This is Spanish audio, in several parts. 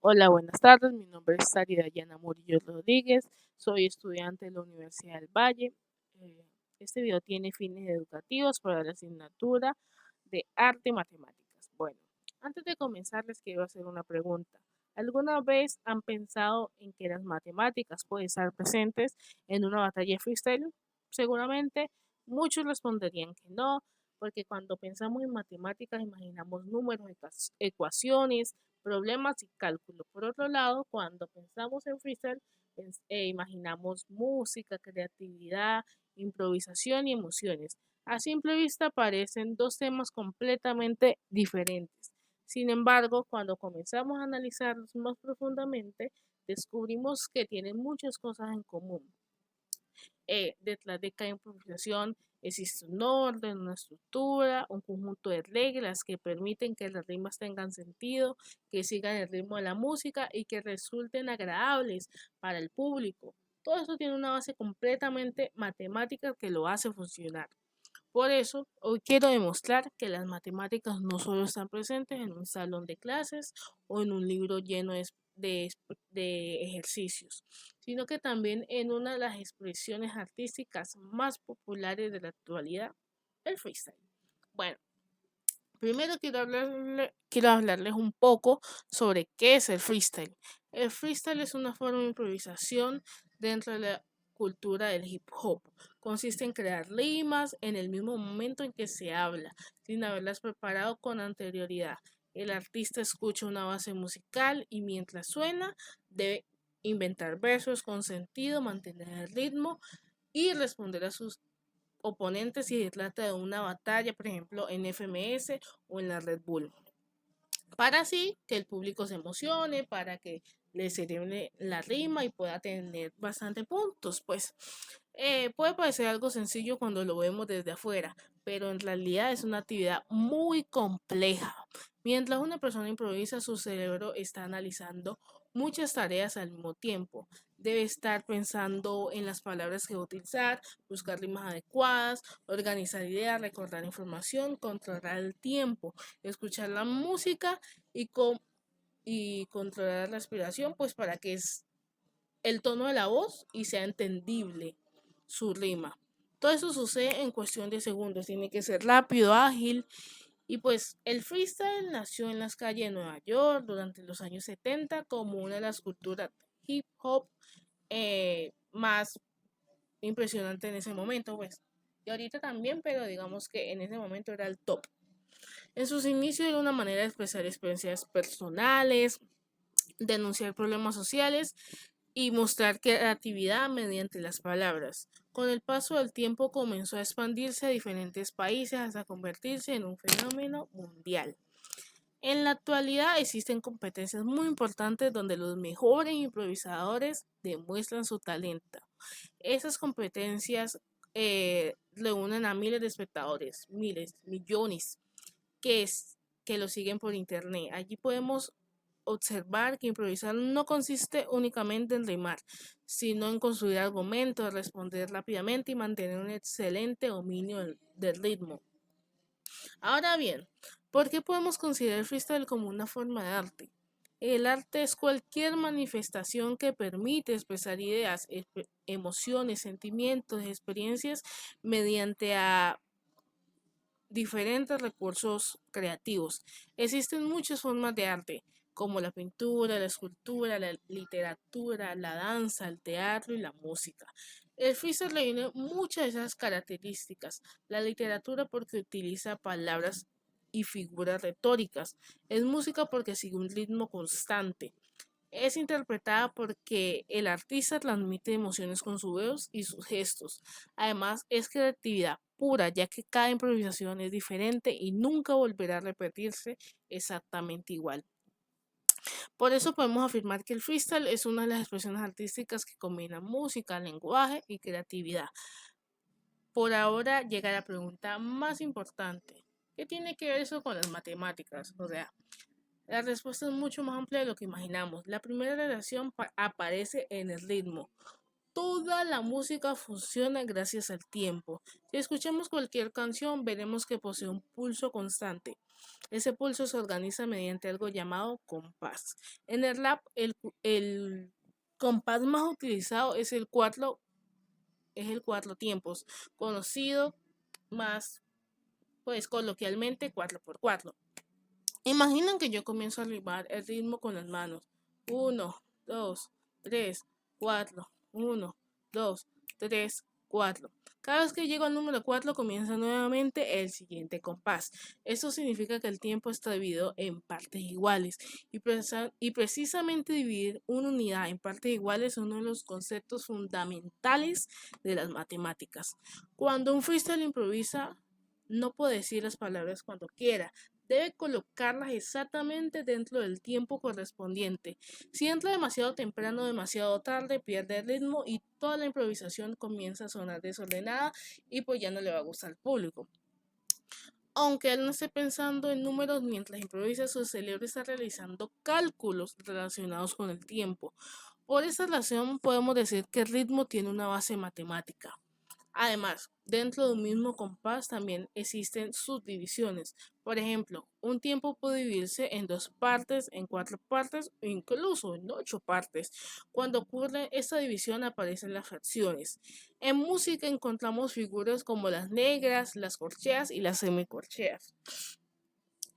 Hola, buenas tardes. Mi nombre es Sari Dayana Murillo Rodríguez. Soy estudiante de la Universidad del Valle. Eh, Este video tiene fines educativos para la asignatura de Arte y Matemáticas. Bueno, antes de comenzar les quiero hacer una pregunta. ¿Alguna vez han pensado en que las matemáticas pueden estar presentes en una batalla de freestyle? Seguramente muchos responderían que no, porque cuando pensamos en matemáticas imaginamos números, ecuaciones, problemas y cálculo. Por otro lado, cuando pensamos en freestyle, imaginamos música, creatividad, improvisación y emociones. A simple vista parecen dos temas completamente diferentes. Sin embargo, cuando comenzamos a analizarlos más profundamente, descubrimos que tienen muchas cosas en común. Detrás de cada improvisación existe un orden, una estructura, un conjunto de reglas que permiten que las rimas tengan sentido, que sigan el ritmo de la música y que resulten agradables para el público. Todo eso tiene una base completamente matemática que lo hace funcionar. Por eso, hoy quiero demostrar que las matemáticas no solo están presentes en un salón de clases o en un libro lleno de ejercicios, sino que también en una de las expresiones artísticas más populares de la actualidad, el freestyle. Bueno, primero quiero hablarles un poco sobre qué es el freestyle. El freestyle es una forma de improvisación dentro de la cultura del hip hop. Consiste en crear rimas en el mismo momento en que se habla, sin haberlas preparado con anterioridad. El artista escucha una base musical y mientras suena debe inventar versos con sentido, mantener el ritmo y responder a sus oponentes si se trata de una batalla, por ejemplo, en FMS o en la Red Bull. Para así que el público se emocione, para que le celebre la rima y pueda tener bastante puntos. Pues puede parecer algo sencillo cuando lo vemos desde afuera, pero en realidad es una actividad muy compleja. Mientras una persona improvisa, su cerebro está analizando muchas tareas al mismo tiempo. Debe estar pensando en las palabras que va a utilizar, buscar rimas adecuadas, organizar ideas, recordar información, controlar el tiempo, escuchar la música y, y controlar la respiración, pues para que es el tono de la voz y sea entendible su rima. Todo eso sucede en cuestión de segundos, tiene que ser rápido, ágil. Y pues el freestyle nació en las calles de Nueva York durante los años 70 como una de las culturas hip hop más impresionantes en ese momento, pues. Y ahorita también, pero digamos que en ese momento era el top. En sus inicios era una manera de expresar experiencias personales, denunciar problemas sociales y mostrar creatividad mediante las palabras. Con el paso del tiempo comenzó a expandirse a diferentes países hasta convertirse en un fenómeno mundial. En la actualidad existen competencias muy importantes donde los mejores improvisadores demuestran su talento. Esas competencias reúnen a miles de espectadores, miles, millones, que, es, que lo siguen por internet. Allí podemos observar que improvisar no consiste únicamente en rimar, sino en construir argumentos, responder rápidamente y mantener un excelente dominio del ritmo. Ahora bien, ¿por qué podemos considerar el freestyle como una forma de arte? El arte es cualquier manifestación que permite expresar ideas, emociones, sentimientos, experiencias mediante a diferentes recursos creativos. Existen muchas formas de arte, como la pintura, la escultura, la literatura, la danza, el teatro y la música. El freestyle reúne muchas de esas características. La literatura porque utiliza palabras y figuras retóricas. Es música porque sigue un ritmo constante. Es interpretada porque el artista transmite emociones con su voz y sus gestos. Además, es creatividad pura, ya que cada improvisación es diferente y nunca volverá a repetirse exactamente igual. Por eso podemos afirmar que el freestyle es una de las expresiones artísticas que combina música, lenguaje y creatividad. Por ahora llega la pregunta más importante. ¿Qué tiene que ver eso con las matemáticas? O sea, la respuesta es mucho más amplia de lo que imaginamos. La primera relación aparece en el ritmo. Toda la música funciona gracias al tiempo. Si escuchamos cualquier canción, veremos que posee un pulso constante. Ese pulso se organiza mediante algo llamado compás. En el rap, el compás más utilizado es el cuatro tiempos, conocido más pues coloquialmente 4x4. Imaginan que yo comienzo a rimar el ritmo con las manos. Uno, 2, 3, 4. Uno, 2, 3, 4. Cada vez que llego al número 4 comienza nuevamente el siguiente compás. Esto significa que el tiempo está dividido en partes iguales y precisamente dividir una unidad en partes iguales es uno de los conceptos fundamentales de las matemáticas. Cuando un freestyle improvisa, no puede decir las palabras cuando quiera, debe colocarlas exactamente dentro del tiempo correspondiente. Si entra demasiado temprano o demasiado tarde, pierde el ritmo y toda la improvisación comienza a sonar desordenada y pues ya no le va a gustar al público. Aunque él no esté pensando en números mientras improvisa, su cerebro está realizando cálculos relacionados con el tiempo. Por esa razón podemos decir que el ritmo tiene una base matemática. Además, dentro de un mismo compás también existen subdivisiones. Por ejemplo, un tiempo puede dividirse en dos partes, en cuatro partes o incluso en ocho partes. Cuando ocurre esta división aparecen las fracciones. En música encontramos figuras como las negras, las corcheas y las semicorcheas.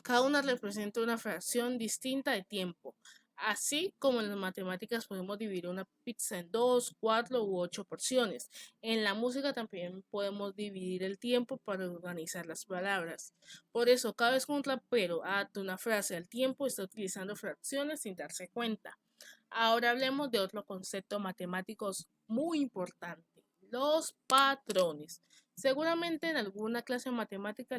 Cada una representa una fracción distinta de tiempo. Así como en las matemáticas podemos dividir una pizza en dos, cuatro u ocho porciones. En la música también podemos dividir el tiempo para organizar las palabras. Por eso, cada vez que un rapero adapta una frase al tiempo, está utilizando fracciones sin darse cuenta. Ahora hablemos de otro concepto matemático muy importante, los patrones. Seguramente en alguna clase de matemática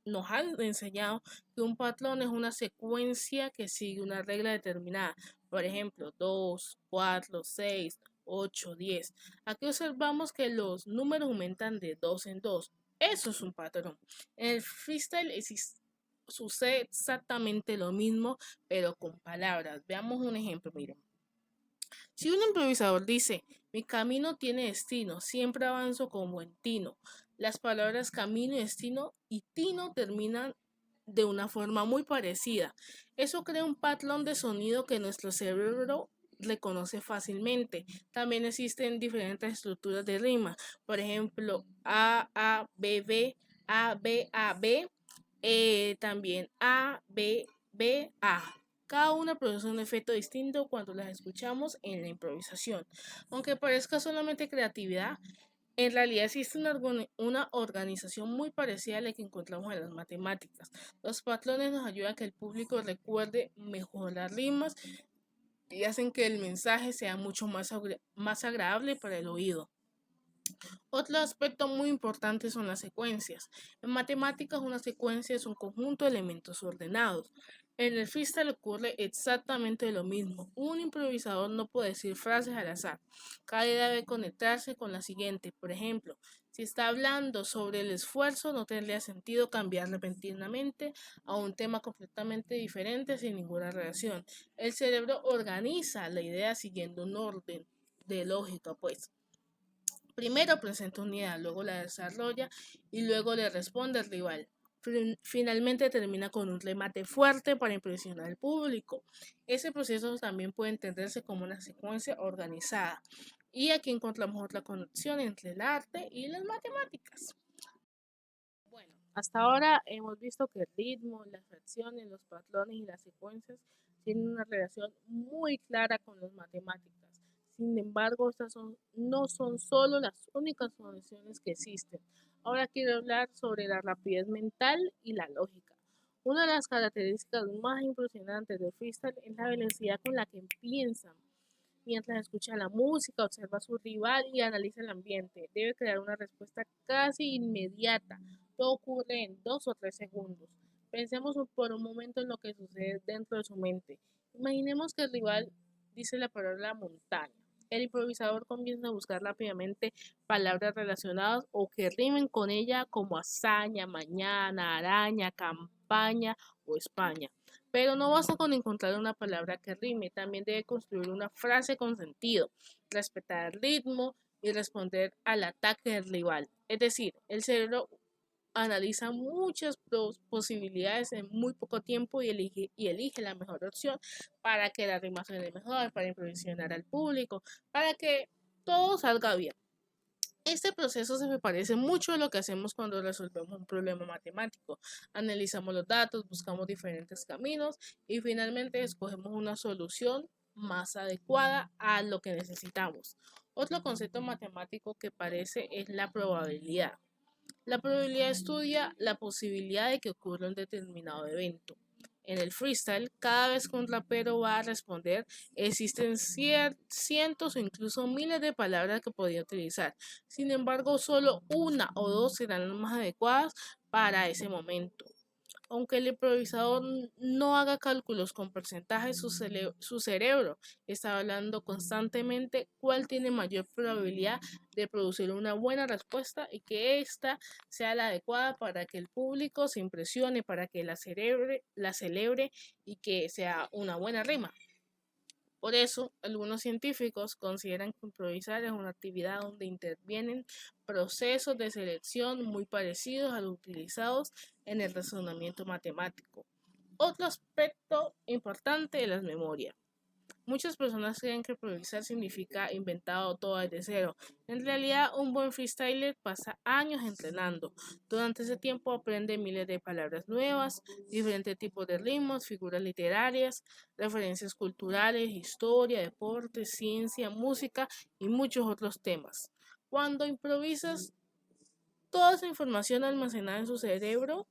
nos han enseñado que un patrón es una secuencia que sigue una regla determinada. Por ejemplo, 2, 4, 6, 8, 10. Aquí observamos que los números aumentan de 2 en 2. Eso es un patrón. En el freestyle sucede exactamente lo mismo, pero con palabras. Veamos un ejemplo, miren. Si un improvisador dice, mi camino tiene destino, siempre avanzo con buen tino. Las palabras camino y destino y tino terminan de una forma muy parecida. Eso crea un patrón de sonido que nuestro cerebro reconoce fácilmente. También existen diferentes estructuras de rima. Por ejemplo, A, B, B, A, B, A, B. También A, B, B, A. Cada una produce un efecto distinto cuando las escuchamos en la improvisación. Aunque parezca solamente creatividad, en realidad existe una organización muy parecida a la que encontramos en las matemáticas. Los patrones nos ayudan a que el público recuerde mejor las rimas y hacen que el mensaje sea mucho más agradable para el oído. Otro aspecto muy importante son las secuencias. En matemáticas, una secuencia es un conjunto de elementos ordenados. En el freestyle ocurre exactamente lo mismo. Un improvisador no puede decir frases al azar. Cada idea debe conectarse con la siguiente. Por ejemplo, si está hablando sobre el esfuerzo, no tendría sentido cambiar repentinamente a un tema completamente diferente sin ninguna relación. El cerebro organiza la idea siguiendo un orden de lógica, pues. Primero presenta una idea, luego la desarrolla y luego le responde al rival. Finalmente termina con un remate fuerte para impresionar al público. Ese proceso también puede entenderse como una secuencia organizada. Y aquí encontramos otra conexión entre el arte y las matemáticas. Bueno, hasta ahora hemos visto que el ritmo, las fracciones, los patrones y las secuencias tienen una relación muy clara con las matemáticas. Sin embargo, no son solo las únicas conexiones que existen. Ahora quiero hablar sobre la rapidez mental y la lógica. Una de las características más impresionantes del freestyle es la velocidad con la que piensan. Mientras escucha la música, observa a su rival y analiza el ambiente. Debe crear una respuesta casi inmediata. Todo ocurre en 2 o 3 segundos. Pensemos por un momento en lo que sucede dentro de su mente. Imaginemos que el rival dice la palabra montaña. El improvisador comienza a buscar rápidamente palabras relacionadas o que rimen con ella como hazaña, mañana, araña, campaña o España. Pero no basta con encontrar una palabra que rime, también debe construir una frase con sentido, respetar el ritmo y responder al ataque del rival. Es decir, el cerebro analiza muchas posibilidades en muy poco tiempo y elige la mejor opción para que la rima suene mejor, para impresionar al público, para que todo salga bien. Este proceso se me parece mucho a lo que hacemos cuando resolvemos un problema matemático. Analizamos los datos, buscamos diferentes caminos y finalmente escogemos una solución más adecuada a lo que necesitamos. Otro concepto matemático que parece es la probabilidad. La probabilidad estudia la posibilidad de que ocurra un determinado evento. En el freestyle, cada vez que un rapero va a responder, existen cientos o incluso miles de palabras que podría utilizar. Sin embargo, solo una o dos serán las más adecuadas para ese momento. Aunque el improvisador no haga cálculos con porcentajes, su cerebro está hablando constantemente cuál tiene mayor probabilidad de producir una buena respuesta y que ésta sea la adecuada para que el público se impresione, para que la celebre y que sea una buena rima. Por eso, algunos científicos consideran que improvisar es una actividad donde intervienen procesos de selección muy parecidos a los utilizados en el razonamiento matemático. Otro aspecto importante es la memoria. Muchas personas creen que improvisar significa inventado todo desde cero. En realidad, un buen freestyler pasa años entrenando. Durante ese tiempo aprende miles de palabras nuevas, diferentes tipos de ritmos, figuras literarias, referencias culturales, historia, deporte, ciencia, música y muchos otros temas. Cuando improvisas, toda esa información almacenada en su cerebro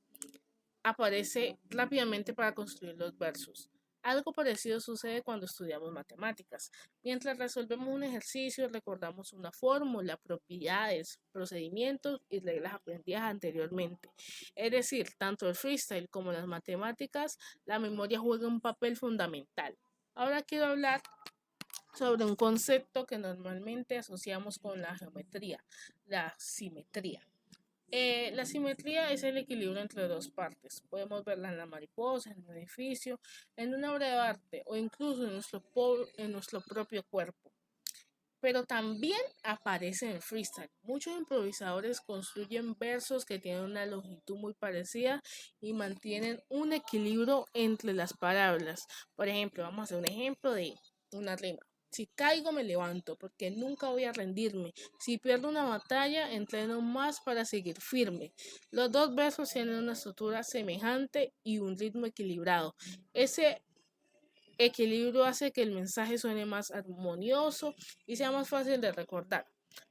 aparece rápidamente para construir los versos. Algo parecido sucede cuando estudiamos matemáticas. Mientras resolvemos un ejercicio, recordamos una fórmula, propiedades, procedimientos y reglas aprendidas anteriormente. Es decir, tanto el freestyle como las matemáticas, la memoria juega un papel fundamental. Ahora quiero hablar sobre un concepto que normalmente asociamos con la geometría, la simetría. La simetría es el equilibrio entre dos partes. Podemos verla en la mariposa, en un edificio, en una obra de arte o incluso en nuestro propio cuerpo. Pero también aparece en el freestyle. Muchos improvisadores construyen versos que tienen una longitud muy parecida y mantienen un equilibrio entre las palabras. Por ejemplo, vamos a hacer un ejemplo de una rima. Si caigo me levanto porque nunca voy a rendirme. Si pierdo una batalla entreno más para seguir firme. Los dos versos tienen una estructura semejante y un ritmo equilibrado. Ese equilibrio hace que el mensaje suene más armonioso y sea más fácil de recordar.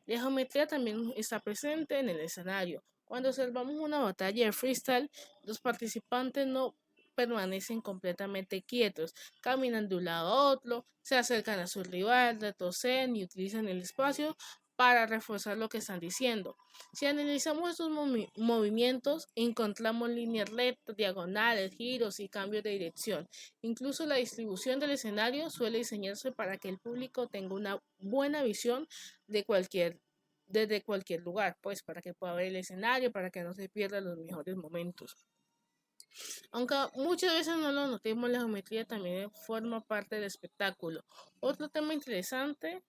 La geometría también está presente en el escenario. Cuando observamos una batalla de freestyle, los participantes no permanecen completamente quietos, caminan de un lado a otro, se acercan a su rival, retroceden y utilizan el espacio para reforzar lo que están diciendo. Si analizamos estos movimientos, encontramos líneas rectas, diagonales, giros y cambios de dirección. Incluso la distribución del escenario suele diseñarse para que el público tenga una buena visión de desde cualquier lugar, pues para que pueda ver el escenario, para que no se pierdan los mejores momentos. Aunque muchas veces no lo notemos, la geometría también forma parte del espectáculo. Otro tema interesante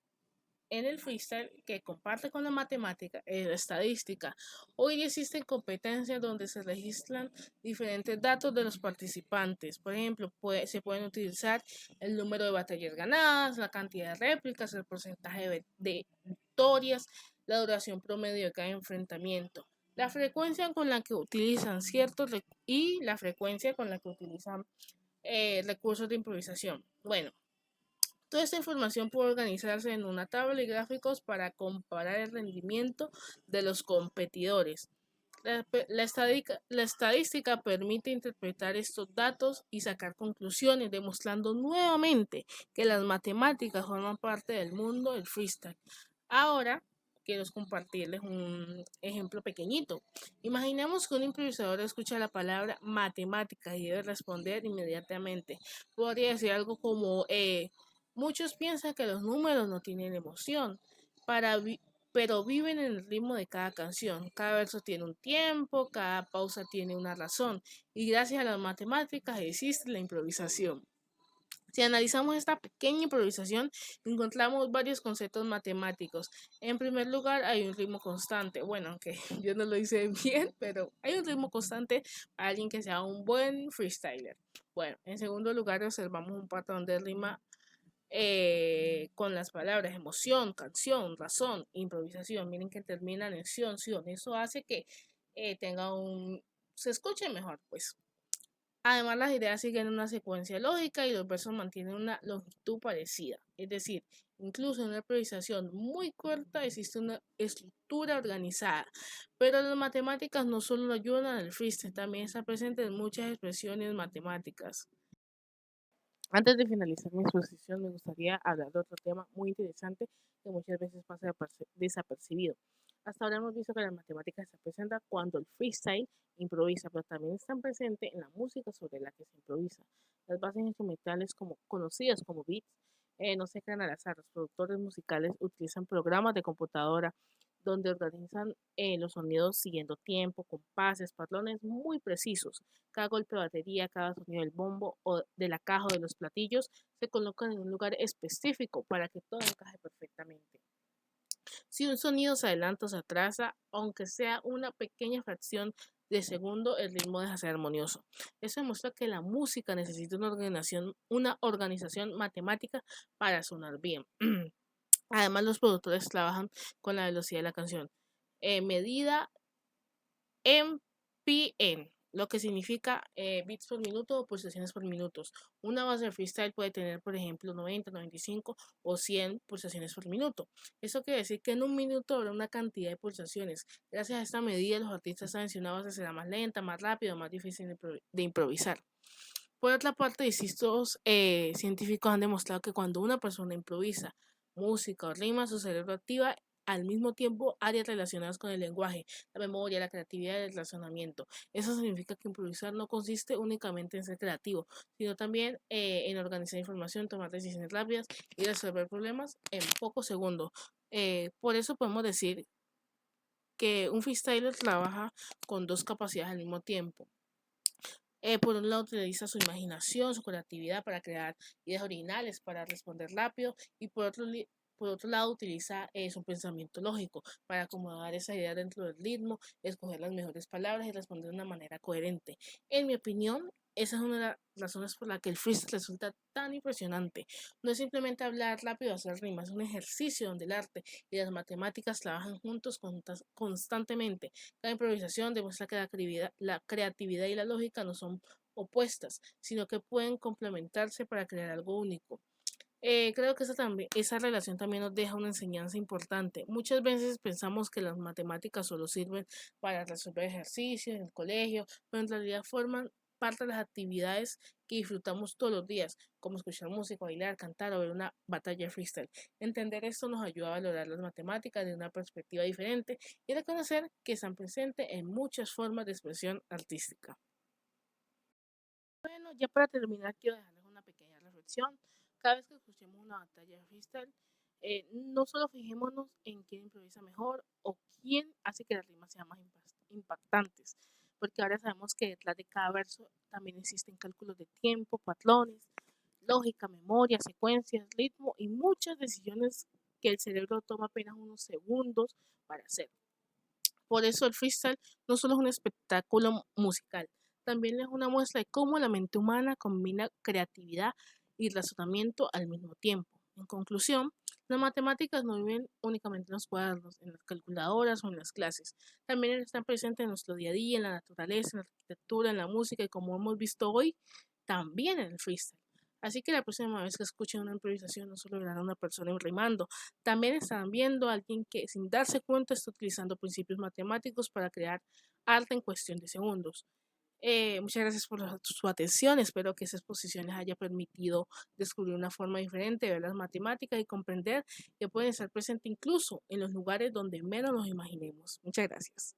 en el freestyle que comparte con la matemática es la estadística. Hoy existen competencias donde se registran diferentes datos de los participantes. Por ejemplo, se pueden utilizar el número de batallas ganadas, la cantidad de réplicas, el porcentaje de victorias, la duración promedio de cada enfrentamiento. La frecuencia con la que utilizan la frecuencia con la que utilizan recursos de improvisación. Bueno, toda esta información puede organizarse en una tabla de gráficos para comparar el rendimiento de los competidores. La estadística permite interpretar estos datos y sacar conclusiones, demostrando nuevamente que las matemáticas forman parte del mundo del freestyle. Ahora quiero compartirles un ejemplo pequeñito. Imaginemos que un improvisador escucha la palabra matemática y debe responder inmediatamente. Podría decir algo como, muchos piensan que los números no tienen emoción. Para, pero viven en el ritmo de cada canción. Cada verso tiene un tiempo, cada pausa tiene una razón, y gracias a las matemáticas existe la improvisación. Si analizamos esta pequeña improvisación, encontramos varios conceptos matemáticos. En primer lugar, hay un ritmo constante. Bueno, aunque yo no lo hice bien, pero hay un ritmo constante para alguien que sea un buen freestyler. Bueno, en segundo lugar, observamos un patrón de rima con las palabras emoción, canción, razón, improvisación. Miren que terminan en sion, sion. Eso hace que se escuche mejor, pues. Además, las ideas siguen una secuencia lógica y los versos mantienen una longitud parecida. Es decir, incluso en una improvisación muy corta existe una estructura organizada. Pero las matemáticas no solo ayudan al freestyle, también está presente en muchas expresiones matemáticas. Antes de finalizar mi exposición, me gustaría hablar de otro tema muy interesante que muchas veces pasa desapercibido. Hasta ahora hemos visto que las matemáticas se presentan cuando el freestyle improvisa, pero también están presentes en la música sobre la que se improvisa. Las bases instrumentales conocidas como beats no se crean al azar. Los productores musicales utilizan programas de computadora donde organizan los sonidos siguiendo tiempo, compases, patrones muy precisos. Cada golpe de batería, cada sonido del bombo o de la caja o de los platillos se colocan en un lugar específico para que todo encaje perfectamente. Si un sonido se adelanta o se atrasa, aunque sea una pequeña fracción de segundo, el ritmo deja de ser armonioso. Eso demuestra que la música necesita una organización matemática para sonar bien. Además, los productores trabajan con la velocidad de la canción, medida en PN, lo que significa bits por minuto o pulsaciones por minutos. Una base de freestyle puede tener, por ejemplo, 90, 95 o 100 pulsaciones por minuto. Eso quiere decir que en un minuto habrá una cantidad de pulsaciones. Gracias a esta medida, los artistas saben si una base será más lenta, más rápida o más difícil de improvisar. Por otra parte, distintos científicos han demostrado que cuando una persona improvisa música o rima, su cerebro activa al mismo tiempo áreas relacionadas con el lenguaje, la memoria, la creatividad y el razonamiento. Eso significa que improvisar no consiste únicamente en ser creativo, sino también en organizar información, tomar decisiones rápidas y resolver problemas en pocos segundos. Por eso podemos decir que un freestyler trabaja con dos capacidades al mismo tiempo. Por un lado, utiliza su imaginación, su creatividad para crear ideas originales, para responder rápido, y por otro lado, utiliza su pensamiento lógico para acomodar esa idea dentro del ritmo, escoger las mejores palabras y responder de una manera coherente. En mi opinión, esa es una de las razones por la que el freestyle resulta tan impresionante. No es simplemente hablar rápido o hacer rimas, es un ejercicio donde el arte y las matemáticas trabajan juntos constantemente. La improvisación demuestra que la creatividad y la lógica no son opuestas, sino que pueden complementarse para crear algo único. Creo que esa relación también nos deja una enseñanza importante. Muchas veces pensamos que las matemáticas solo sirven para resolver ejercicios en el colegio, pero en realidad forman parte de las actividades que disfrutamos todos los días, como escuchar música, bailar, cantar o ver una batalla freestyle. Entender esto nos ayuda a valorar las matemáticas de una perspectiva diferente y reconocer que están presentes en muchas formas de expresión artística. Bueno, ya para terminar, quiero dejarles una pequeña reflexión. Cada vez que escuchemos una batalla de freestyle, no solo fijémonos en quién improvisa mejor o quién hace que las rimas sean más impactantes, porque ahora sabemos que detrás de cada verso también existen cálculos de tiempo, patrones, lógica, memoria, secuencias, ritmo y muchas decisiones que el cerebro toma apenas unos segundos para hacer. Por eso el freestyle no solo es un espectáculo musical, también es una muestra de cómo la mente humana combina creatividad y razonamiento al mismo tiempo. En conclusión, las matemáticas no viven únicamente en los cuadernos, en las calculadoras o en las clases. También están presentes en nuestro día a día, en la naturaleza, en la arquitectura, en la música y como hemos visto hoy, también en el freestyle. Así que la próxima vez que escuchen una improvisación no solo verán a una persona rimando, también estarán viendo a alguien que sin darse cuenta está utilizando principios matemáticos para crear arte en cuestión de segundos. Muchas gracias por su atención. Espero que esa exposición les haya permitido descubrir una forma diferente de ver las matemáticas y comprender que pueden estar presentes incluso en los lugares donde menos nos imaginemos. Muchas gracias.